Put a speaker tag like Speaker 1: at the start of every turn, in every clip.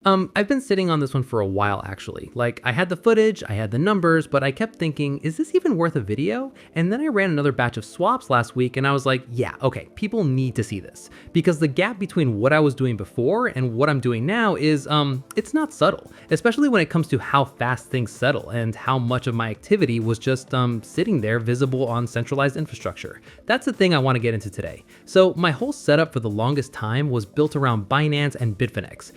Speaker 1: I've been sitting on this one for a while actually. Like, I had the footage, I had the numbers, but I kept thinking, is this even worth a video? And then I ran another batch of swaps last week and I was like, yeah, okay, people need to see this. Because the gap between what I was doing before and what I'm doing now is, it's not subtle. Especially when it comes to how fast things settle and how much of my activity was just sitting there visible on centralized infrastructure. That's the thing I want to get into today. So my whole setup for the longest time was built around Binance and Bitfinex.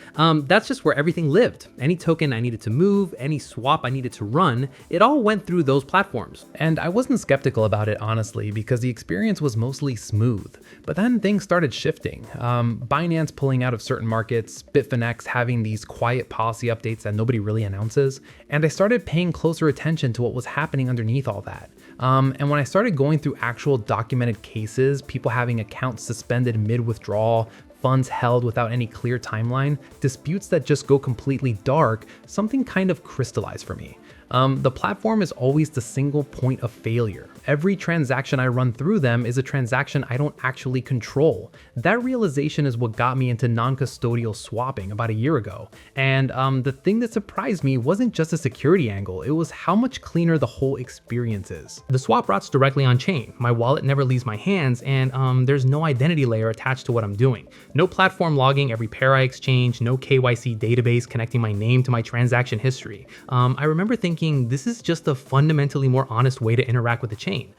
Speaker 1: That's just where everything lived. Any token I needed to move, any swap I needed to run, it all went through those platforms.
Speaker 2: And I wasn't skeptical about it, honestly, because the experience was mostly smooth. But then things started shifting. Binance pulling out of certain markets, Bitfinex having these quiet policy updates that nobody really announces, and I started paying closer attention to what was happening underneath all that. And when I started going through actual documented cases, people having accounts suspended mid-withdrawal, funds held without any clear timeline, disputes that just go completely dark, something kind of crystallized for me. The platform is always the single point of failure. Every transaction I run through them is a transaction I don't actually control. That realization is what got me into non-custodial swapping about a year ago. And the thing that surprised me wasn't just a security angle, it was how much cleaner the whole experience is.
Speaker 1: The swap routes directly on chain. My wallet never leaves my hands, and there's no identity layer attached to what I'm doing. No platform logging every pair I exchange, no KYC database connecting my name to my transaction history. I remember thinking, this is just a fundamentally more honest way to interact with the chain.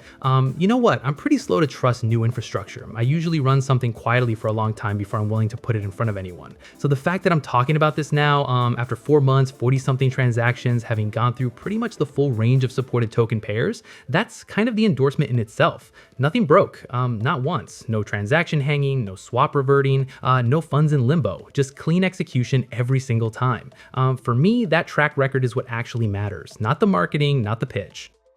Speaker 1: You know what? I'm pretty slow to trust new infrastructure. I usually run something quietly for a long time before I'm willing to put it in front of anyone. So the fact that I'm talking about this now, after 4 months, 40 something transactions, having gone through pretty much the full range of supported token pairs, that's kind of the endorsement in itself. Nothing broke, not once. No transaction hanging, no swap reverting, no funds in limbo, just clean execution every single time. For me, that track record is what actually matters, not the marketing, not the pitch.